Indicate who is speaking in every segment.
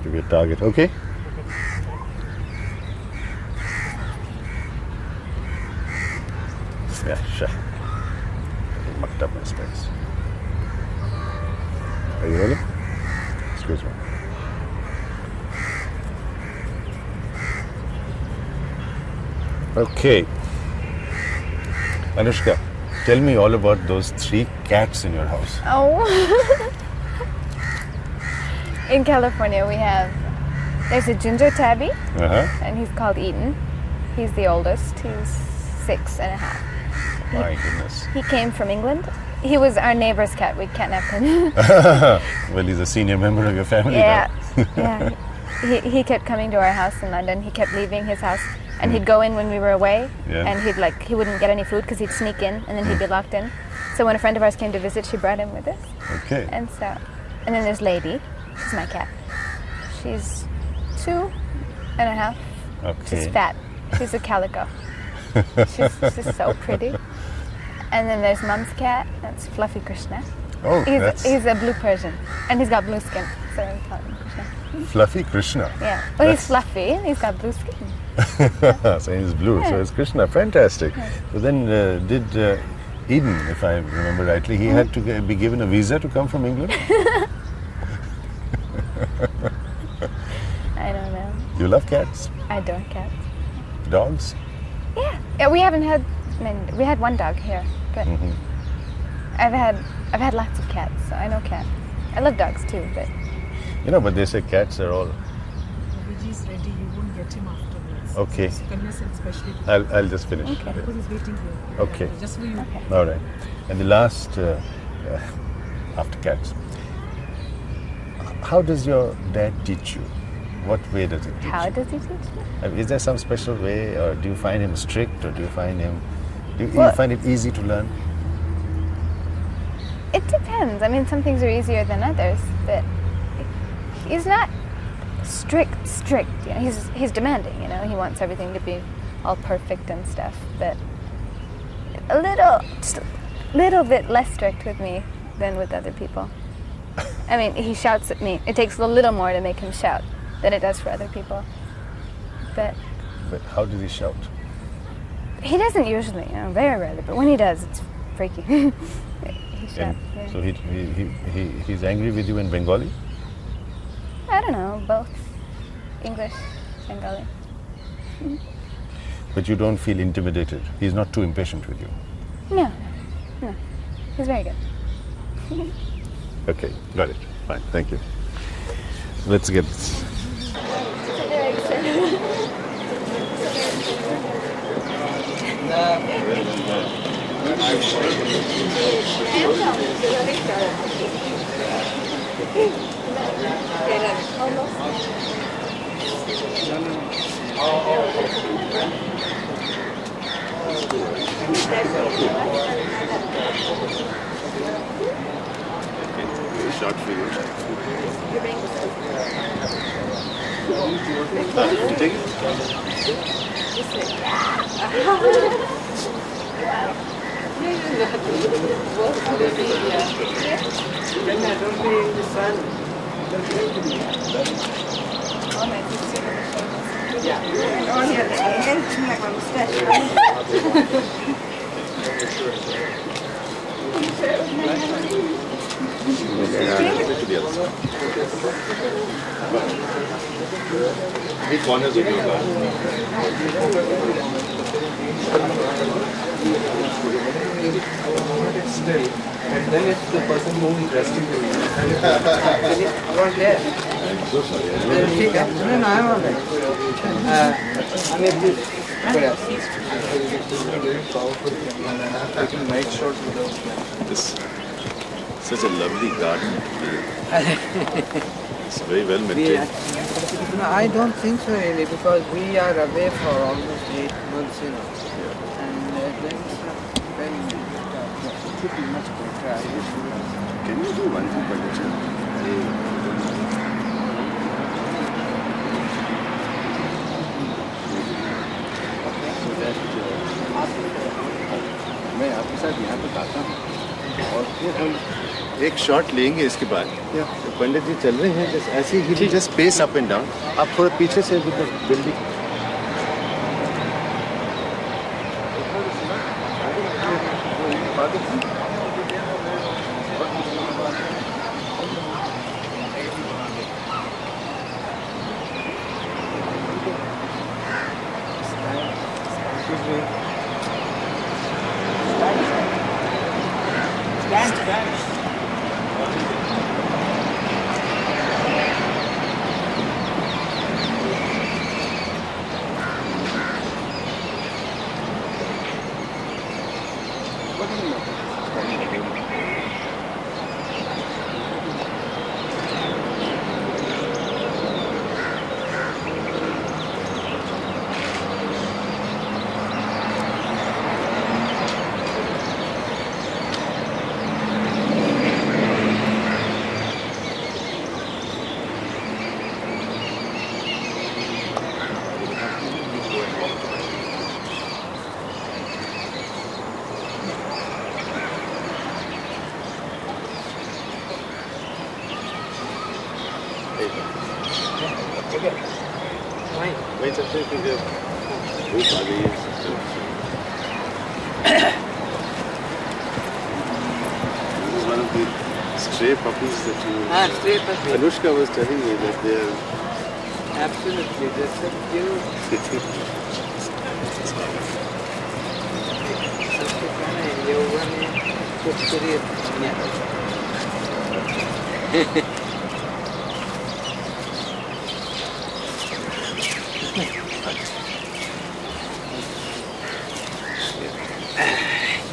Speaker 1: to be a target. Okay. Yeah, sure. Mucked up my space. Are you ready? Excuse me. Okay. Anushka, tell me all about those 3 cats in your house.
Speaker 2: Oh. In California, there's a ginger tabby, and he's called Eden. He's the oldest. He's 6 and a half.
Speaker 1: My goodness.
Speaker 2: He came from England. He was our neighbor's cat. We kidnapped him.
Speaker 1: Well, he's a senior member of your family
Speaker 2: Yeah,
Speaker 1: now.
Speaker 2: yeah. He kept coming to our house in London. He kept leaving his house, and he'd go in when we were away, and he wouldn't get any food because he'd sneak in, and then he'd be locked in. So when a friend of ours came to visit, she brought him with us.
Speaker 1: Okay.
Speaker 2: And then there's Lady. She's my cat. She's 2 and a half.
Speaker 1: Okay.
Speaker 2: She's fat. She's a calico. she's so pretty. And then there's Mum's cat. That's Fluffy Krishna.
Speaker 1: Oh,
Speaker 2: he's a blue Persian, and he's got blue skin. So I call him Krishna.
Speaker 1: Fluffy Krishna.
Speaker 2: Yeah. Well, he's fluffy and he's got blue skin.
Speaker 1: So he's blue. So it's Krishna. Fantastic.
Speaker 2: Yeah.
Speaker 1: So then, did Eden, if I remember rightly, he had to be given a visa to come from England?
Speaker 2: I don't know.
Speaker 1: You love cats?
Speaker 2: I don't cats.
Speaker 1: Dogs?
Speaker 2: Yeah. We haven't had. We had one dog here, but I've had lots of cats, so I know cats. I love dogs too, but
Speaker 1: But they say cats are all.
Speaker 3: Viji's ready. You won't get him afterwards.
Speaker 1: Okay.
Speaker 3: Goodness and especially
Speaker 1: I'll just finish.
Speaker 2: Okay.
Speaker 3: because he's waiting here.
Speaker 1: Okay.
Speaker 3: Just for you.
Speaker 2: okay.
Speaker 1: All right. And the last, after cats, how does your dad teach you? What way does he teach
Speaker 2: How
Speaker 1: you?
Speaker 2: does he teach you?
Speaker 1: Is there some special way, or do you find him strict, or do you find him? Do you
Speaker 2: Well-
Speaker 1: find it easy to learn?
Speaker 2: It depends. I mean, some things are easier than others, but he's not strict. He's demanding. He wants everything to be all perfect and stuff, but just a little bit less strict with me than with other people. I mean, he shouts at me. It takes a little more to make him shout than it does for other people. But
Speaker 1: How does he shout?
Speaker 2: he doesn't usually, very rarely. But when he does, it's freaky. He shouts. Yeah.
Speaker 1: So he's angry with you in Bengali?
Speaker 2: I don't know, both English, Bengali.
Speaker 1: But you don't feel intimidated. He's not too impatient with you.
Speaker 2: No. He's very good.
Speaker 1: Okay, got it. Fine, thank you. Let's get this. Short for you. Take it. To the other side. Three corners of your garden.
Speaker 4: Still, and then it's the person who is resting to you. You are there.
Speaker 1: I'm so sorry.
Speaker 4: ठीक है no, I'm all right. I mean, taking night shot with
Speaker 1: This such a lovely garden. It's very well maintained.
Speaker 4: No, I don't think so really, because we are away for almost 8 months, and then very pretty much better.
Speaker 1: Can you do one thing for yourself? मैं आपके साथ यहाँ तक आता हूँ और फिर हम एक शॉट लेंगे इसके बाद। तो पंडित जी चल रहे हैं जस्ट ऐसे ही, just space up and down. आप थोड़ा पीछे से बिल्डिंग वही चलते हैं कि जब धूप आ गई है। One of the stray puppies that you...
Speaker 4: stray puppy.
Speaker 1: Anushka was telling me that they are...
Speaker 4: Absolutely, they're so cute. सबसे पहले योगा में कुछ करिए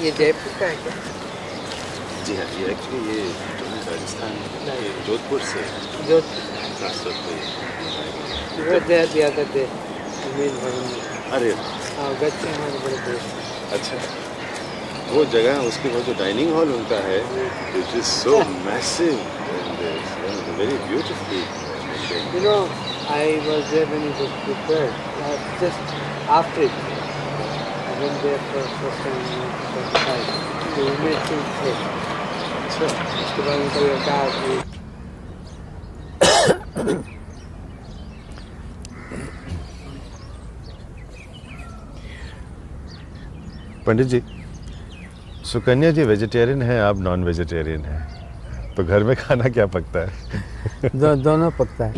Speaker 4: ये जयपुर का है क्या?
Speaker 1: जी हाँ, ये एक्चुअली ये राजस्थान जोधपुर से अरे
Speaker 4: हाँ गच्चे हमारे बड़े दोस्त।
Speaker 1: अच्छा, वो जगह उसके बाद जो डाइनिंग हॉल उनका है which is so massive and very beautiful.
Speaker 4: You know, I was there when it was prepared. Just after it, I went there for first time in 1945. So we made things fresh. So, उसके बाद उनका लड़का
Speaker 1: पंडित जी, सुकन्या जी vegetarian है, आप non vegetarian हैं, तो घर में खाना क्या पकता है?
Speaker 4: दोनों पकता है।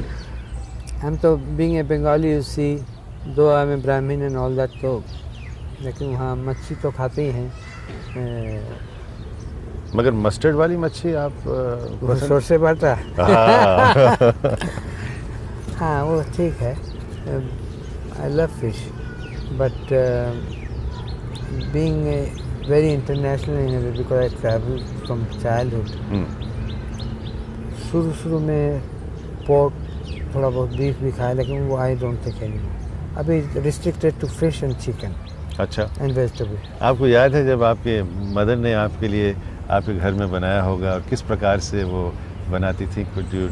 Speaker 4: हम तो being a Bengali, you see, though I'm a Brahmin and all that, तो लेकिन वहाँ मच्छी तो खाते ही हैं।
Speaker 1: मगर मस्टर्ड वाली मच्छी आप
Speaker 4: सरसे बाटा हाँ वो ठीक है। I love fish, but being very international in a way because I travel from childhood. शुरू में पोर्क थोड़ा बहुत बीफ भी खाया, लेकिन वो आई डोंट टेक एनीमोर। अभी restricted to fish and chicken.
Speaker 1: अच्छा,
Speaker 4: एंड वेजिटेबल।
Speaker 1: आपको याद है जब आपके मदर ने आपके लिए आपके घर में बनाया होगा और किस प्रकार से वो बनाती थी? Could you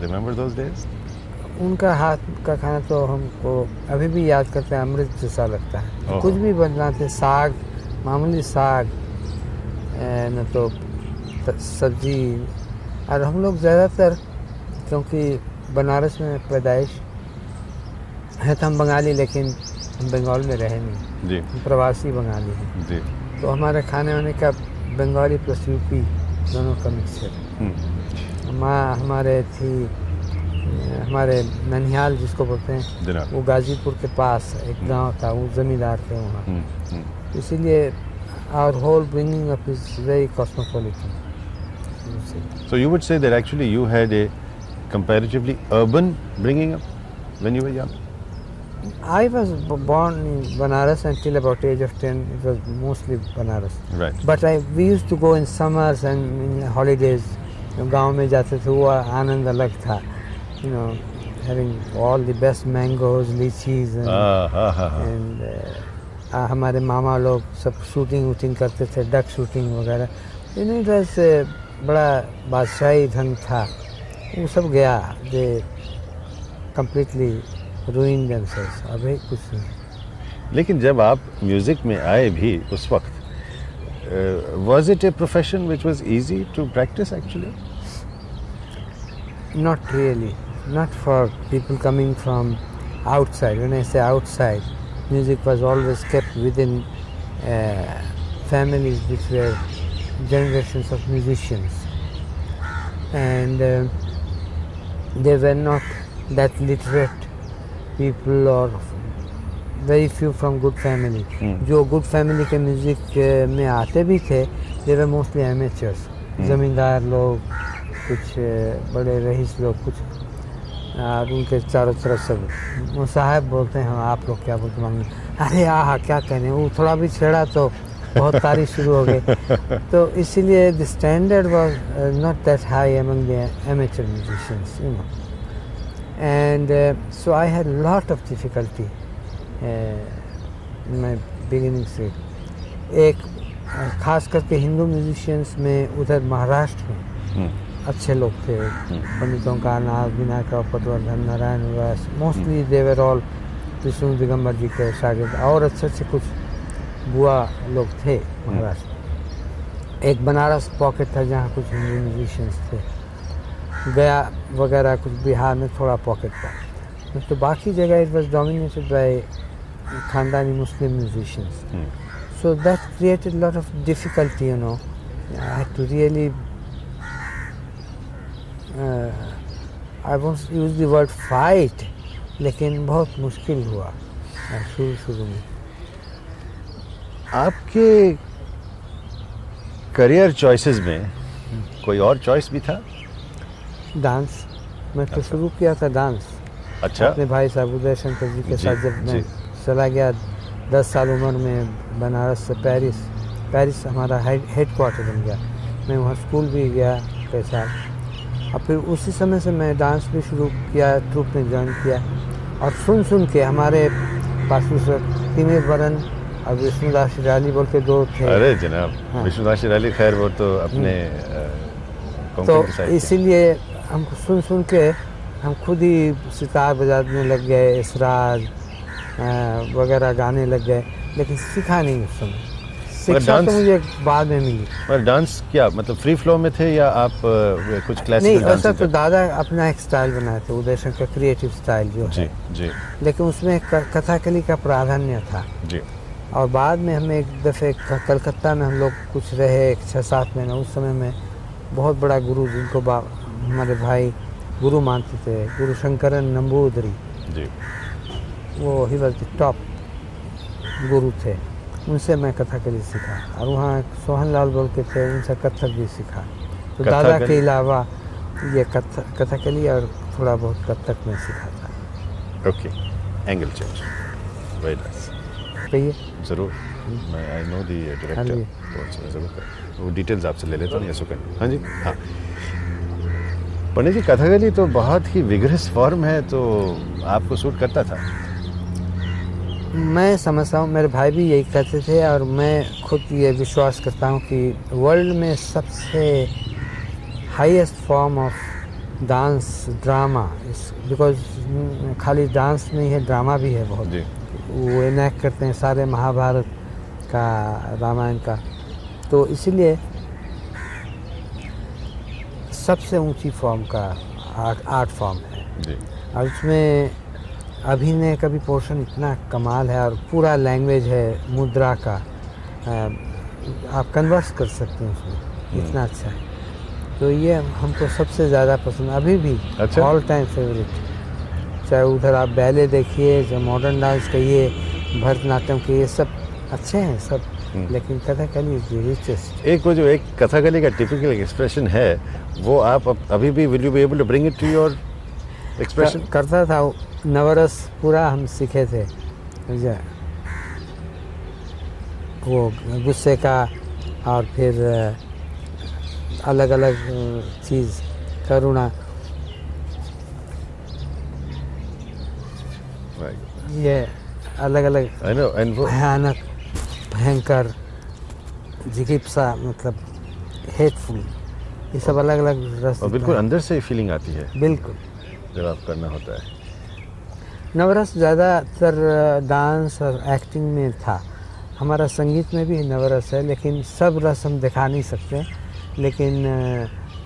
Speaker 1: remember those days?
Speaker 4: उनका हाथ का खाना तो हमको अभी भी याद करते हैं, अमृत जैसा लगता है। कुछ भी बनाते, साग, मामूली साग, न तो सब्जी। और हम लोग ज़्यादातर, क्योंकि बनारस में पैदाइश है तो हम बंगाली, लेकिन हम बंगाल में रहे नहीं जी, हम प्रवासी बंगाली हैं जी। तो हमारे खाने वाने का बंगाली प्लस यूपी दोनों का मिक्सचर। माँ हमारे थी, हमारे ननिहाल जिसको बोलते हैं, वो गाजीपुर के पास एक गांव था, वो ज़मींदार थे वहाँ। इसीलिए our whole bringing up is very cosmopolitan.
Speaker 1: So you would say that actually you had a comparatively urban bringing up when you were young?
Speaker 4: I was born in Banaras until about age of 10. It was mostly Banaras.
Speaker 1: Right.
Speaker 4: But we used to go in summers and in holidays. गांव में जाते थे, वो आनंद अलग था. You know, having all the best mangoes, lychees, and हमारे मामा लोग सब शूटिंग करते थे, डक शूटिंग वगैरह। You know, it was बड़ा बादशाही धन था। वो सब गया, they completely ruined themselves. अभी कुछ नहीं।
Speaker 1: लेकिन जब आप म्यूजिक में आए भी उस वक्त, was it a profession which was easy to practice actually?
Speaker 4: Not really, not for people coming from outside. When I say outside, music was always kept within families which were generations of musicians, and they were not that literate people or very few from good family. जो good family के music में आते भी थे, they were mostly amateurs. जमींदार लोग, कुछ बड़े रईस लोग, कुछ और उनके चारों तरफ सब वो साहब बोलते हैं, आप लोग क्या बोलते मांगे, अरे आहा क्या कहने, वो थोड़ा भी छेड़ा तो बहुत तारीफ शुरू हो गई. तो इसीलिए the standard was not that high among the amateur musicians, you know. And so I had a lot of difficulty in my beginning से. एक खास करके हिंदू म्यूजिशियंस में उधर महाराष्ट्र में अच्छे लोग थे, पंडितों का Nag Vinayak Rao Patwardhan, Narayan Vyas, mostly they were all Vishnu Digambar ji के शागिर्द, और अच्छे कुछ बुआ लोग थे महाराष्ट्र में. एक बनारस पॉकेट था जहाँ कुछ हिंदू म्यूजिशियंस थे, गया वगैरह कुछ बिहार में थोड़ा पॉकेट था. तो बाकी जगह इट वाज डोमिनेटेड बाय खानदानी मुस्लिम musicians. So that created a lot of difficulty, you know. I had to really, I won't use the word fight, लेकिन बहुत मुश्किल हुआ शुरू में.
Speaker 1: आपके करियर चॉइसेस में कोई और चॉइस भी था?
Speaker 4: डांस, मैं तो शुरू किया था डांस.
Speaker 1: अच्छा.
Speaker 4: अपने भाई साहब उदय शंकर जी के साथ जब मैं चला गया 10 साल उम्र में बनारस से पेरिस हमारा हेड क्वार्टर बन गया. मैं वहाँ स्कूल भी गया कई साल, और फिर उसी समय से मैं डांस भी शुरू किया, ट्रूप में ज्वाइन किया. और सुन के हमारे पास उस तिमिर बरन और विष्णुदास शिराली बोल के दो थे.
Speaker 1: अरे जनाब, हाँ. विष्णुदास शिराली खैर वो तो अपने
Speaker 4: तो इसीलिए हमको सुन के हम खुद ही सितार बजाने लग गए, इसराज वगैरह गाने लग गए, लेकिन सीखा नहीं उस समय. शिक्षा तो मुझे बाद में मिली.
Speaker 1: और डांस क्या मतलब फ्री फ्लो में थे या आप कुछ क्लासिकल?
Speaker 4: नहीं, ऐसा तो दादा अपना एक स्टाइल बनाए थे, उदय शंकर क्रिएटिव स्टाइल जो
Speaker 1: जी,
Speaker 4: है
Speaker 1: जी.
Speaker 4: लेकिन उसमें कथाकली का प्राधान्य था
Speaker 1: जी.
Speaker 4: और बाद में हमें एक दफ़े कलकत्ता में हम लोग कुछ रहे 6-7 महीने. उस समय में बहुत बड़ा गुरु जिनको हमारे भाई गुरु मानते थे, गुरु शंकरन नंबूदरी
Speaker 1: जी,
Speaker 4: वो ही वॉज द टॉप गुरु थे. उनसे मैं कथकली सीखा, और वहाँ सोहन लाल बोल के थे, उनसे कथक भी सीखा. तो दादा के अलावा ये कथकली और थोड़ा बहुत कथक में सीखा था.
Speaker 1: Okay. Angle change, very nice.
Speaker 4: कहिए.
Speaker 1: ज़रूर, मैं आई नो दी डायरेक्टर, तो ज़रूर कर वो डिटेल्स आपसे ले लेता हूँ. Yes, okay. हाँ जी. हाँ पंडित जी, कथकली तो बहुत ही विगरस फॉर्म है, तो आपको सूट करता था?
Speaker 4: मैं समझता हूँ, मेरे भाई भी यही कहते थे, और मैं खुद ये विश्वास करता हूँ कि वर्ल्ड में सबसे highest form of dance drama, because खाली डांस नहीं है, ड्रामा भी है बहुत. वो इनैक्ट करते हैं सारे महाभारत का, रामायण का. तो इसीलिए सबसे ऊंची फॉर्म का आर्ट फॉर्म है. और उसमें अभिनय का भी पोर्शन इतना कमाल है, और पूरा लैंग्वेज है मुद्रा का, आप कन्वर्स कर सकते हैं उसमें, इतना अच्छा है. तो ये हमको सबसे ज़्यादा पसंद अभी भी. अच्छा? All time favourite. चाहे उधर आप बैले देखिए, चाहे मॉडर्न डांस कहिए, भरतनाट्यम कहिए, सब अच्छे हैं सब, लेकिन कथकली इज द रिचेस्ट.
Speaker 1: एक वो जो एक कथकली का टिपिकल एक्सप्रेशन है, वो आप अभी भी will you be able to bring it to your expression?
Speaker 4: करता था नवरस पूरा हम सीखे थे. वो गुस्से का, और फिर अलग अलग चीज़, करुणा, ये अलग अलग भयानक, भयंकर, जिगिप्सा मतलब हेटफुल, ये सब अलग अलग रस.
Speaker 1: और बिल्कुल अंदर से फीलिंग आती है
Speaker 4: बिल्कुल
Speaker 1: जब आप करना होता है.
Speaker 4: नवरस ज़्यादातर डांस और एक्टिंग में था. हमारा संगीत में भी नवरस है, लेकिन सब रस हम दिखा नहीं सकते, लेकिन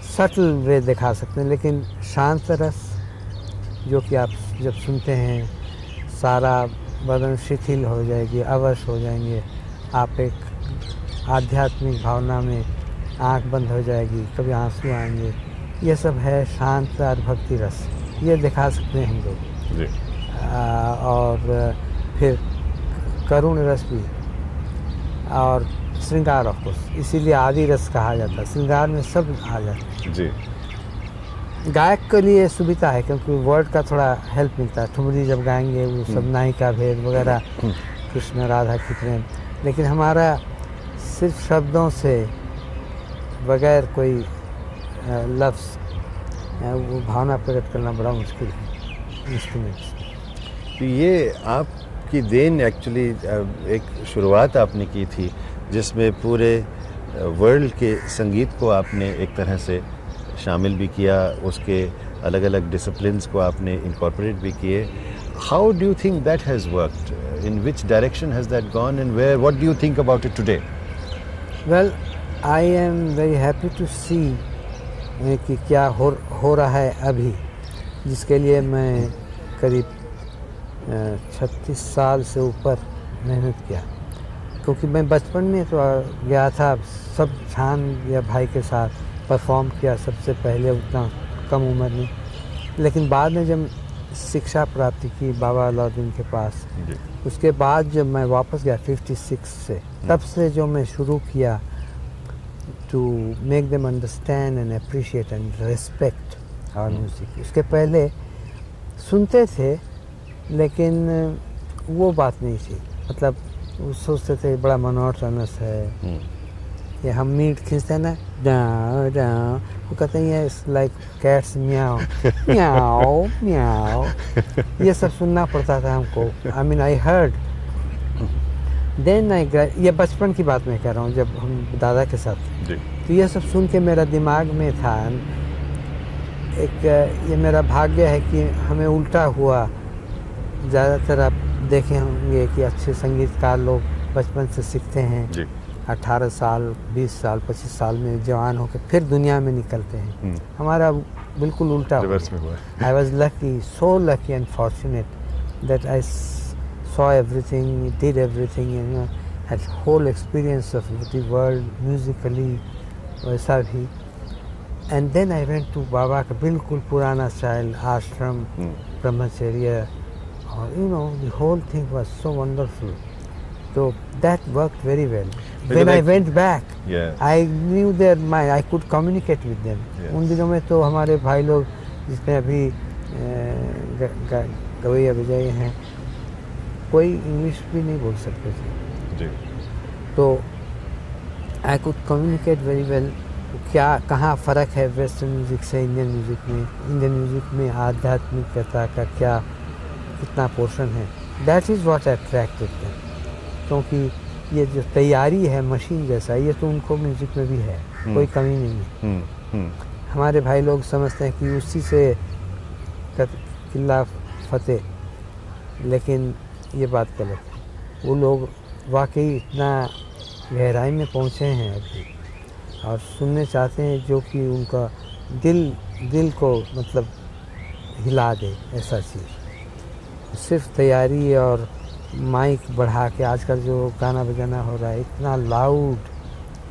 Speaker 4: सटल वे दिखा सकते हैं। लेकिन शांत रस जो कि आप जब सुनते हैं सारा बदन शिथिल हो जाएगी, अवश हो जाएंगे, आप एक आध्यात्मिक भावना में आंख बंद हो जाएगी, कभी आंसू आएंगे, ये सब है शांत और भक्ति रस, ये दिखा सकते हैं हम लोग
Speaker 1: जी।
Speaker 4: और फिर करुण रस भी और श्रृंगार ऑफ कोर्स, इसीलिए आदि रस कहा जाता है। श्रृंगार में सब आ जाता है।
Speaker 1: जी।
Speaker 4: गायक के लिए सुविधा है क्योंकि वर्ड का थोड़ा हेल्प मिलता है। ठुमरी जब गाएंगे वो सब नायिका भेद वगैरह, कृष्ण राधा की प्रेम, लेकिन हमारा सिर्फ शब्दों से बगैर कोई लफ्ज़ वो भावना प्रकट करना बड़ा मुश्किल है इंस्ट्रूमेंट्स।
Speaker 1: तो ये आपकी देन एक्चुअली एक शुरुआत आपने की थी जिसमें पूरे वर्ल्ड के संगीत को आपने एक तरह से शामिल भी किया, उसके अलग अलग डिसिप्लिन्स को आपने इनकॉर्पोरेट भी किए। How do you think that has worked, in which direction has that gone and where, what do you think about it today?
Speaker 4: Well, I am very happy to see कि क्या हो रहा है अभी, जिसके लिए मैं करीब 36 साल से ऊपर मेहनत किया। क्योंकि मैं बचपन में तो गया था, सब छान या भाई के साथ परफॉर्म किया सबसे पहले उतना कम उम्र में, लेकिन बाद में जब शिक्षा प्राप्ति की बाबा अलाउद्दीन के पास, उसके बाद जब मैं वापस गया 56 से, तब से जो मैं शुरू किया to make them understand and appreciate and respect our music. उसके पहले सुनते थे लेकिन वो बात नहीं थी, मतलब वो सोचते थे बड़ा मोनोटोनस है, ये हम मीट खींचते हैं ना, डाउ डाउ, वो कहते हैं it's like cats meow meow meow, ये सब सुनना पड़ता था हमको। I mean I heard then I, ये बचपन की बात मैं कह रहा हूँ जब हम दादा के साथ थे, तो ये सब सुन के मेरा दिमाग में था एक, ये मेरा भाग्य है कि हमें उल्टा हुआ। ज़्यादातर आप देखे होंगे कि अच्छे संगीतकार लोग बचपन से सीखते हैं, 18 साल 20 साल 25 साल में जवान होकर फिर दुनिया में निकलते हैं। हमारा बिल्कुल उल्टा हुआ। I was lucky, so lucky and fortunate that I saw everything, did everything, you know, had whole experience of the world musically, वैसा भी। And then I went to बाबा का बिल्कुल पुराना स्टाइल, आश्रम, ब्रह्मचर्य, और you know the whole thing was so wonderful. So that worked very well. When I went back, I knew their mind. I could communicate with them. उन दिनों में तो हमारे भाई लोग जिसमें अभी गवैया बजाए हैं, कोई इंग्लिश भी नहीं बोल सकते थे, तो I could communicate very well. क्या कहाँ फ़र्क है वेस्टर्न म्यूज़िक से इंडियन म्यूज़िक में, इंडियन म्यूज़िक में आध्यात्मिकता का क्या कितना पोर्शन है, that is what attracted them. क्योंकि ये जो तैयारी है मशीन जैसा, ये तो उनको म्यूज़िक में भी है, कोई कमी नहीं है। हमारे भाई लोग समझते हैं कि उसी से किला फतेह, लेकिन ये बात गलत है। वो लोग वाकई इतना गहराई में पहुँचे हैं अभी और सुनने चाहते हैं जो कि उनका दिल को मतलब हिला दे, ऐसा चीज़। सिर्फ तैयारी और माइक बढ़ा के आजकल जो गाना बजाना हो रहा है, इतना लाउड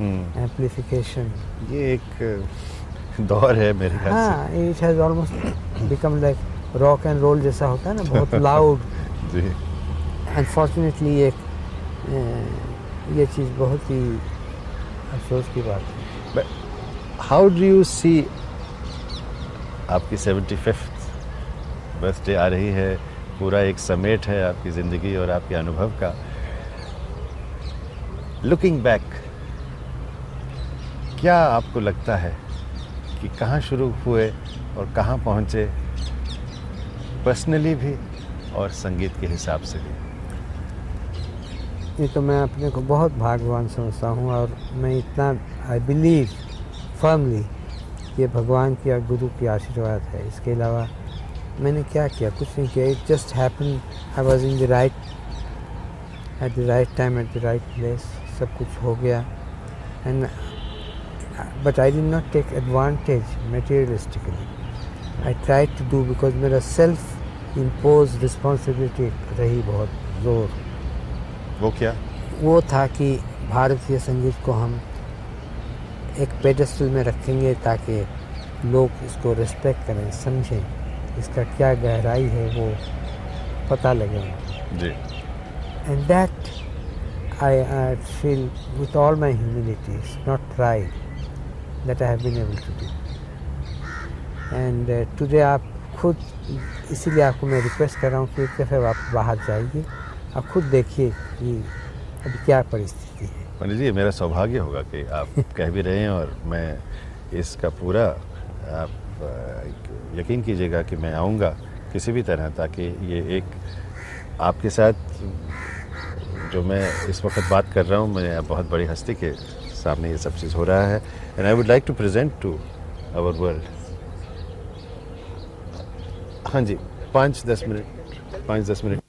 Speaker 4: एम्प्लीफिकेशन, ये
Speaker 1: एक दौर है मेरे ख्याल से।
Speaker 4: हाँ, it has almost become like rock and roll जैसा होता है ना, बहुत लाउड। अनफॉर्चुनेटली ये चीज़ बहुत ही अफसोस की बात है।
Speaker 1: But how do you see, आपकी 75th बर्थडे आ रही है, पूरा एक समेट है आपकी ज़िंदगी और आपके अनुभव का। लुकिंग बैक, क्या आपको लगता है कि कहाँ शुरू हुए और कहाँ पहुँचे, पर्सनली भी और संगीत के हिसाब से भी?
Speaker 4: ये तो मैं अपने को बहुत भाग्यवान समझता हूँ, और मैं इतना आई बिलीव फर्मली ये भगवान की और गुरु की आशीर्वाद है। इसके अलावा मैंने क्या किया, कुछ नहीं किया। It just happen, I was in the right at the right time at the right place, सब कुछ हो गया। And but I did not take advantage materialistically, I tried to do, because मेरा सेल्फ इम्पोज रिस्पॉन्सिबिलिटी रही बहुत ज़ोर।
Speaker 1: वो क्या?
Speaker 4: वो था कि भारतीय संगीत को हम एक पेडेस्टल में रखेंगे ताकि लोग इसको रिस्पेक्ट करें, समझें, इसका क्या गहराई है वो पता लगे
Speaker 1: ji.
Speaker 4: And that I feel with all my humility, it's not pride, that I have been able to do. And today आप खुद, इसीलिए आपको मैं रिक्वेस्ट कर रहा हूँ कि एक दफ़े आप बाहर जाइए, आप खुद देखिए कि अभी क्या परिस्थिति है।
Speaker 1: पंडित जी, मेरा सौभाग्य होगा कि आप कह भी रहे हैं और मैं इसका पूरा, आप यकीन कीजिएगा कि मैं आऊँगा किसी भी तरह, ताकि ये एक आपके साथ जो मैं इस वक्त बात कर रहा हूँ, मैं बहुत बड़ी हस्ती के सामने ये सब चीज़ हो रहा है। And I would like to present to our world. हाँ जी, 5-10 मिनट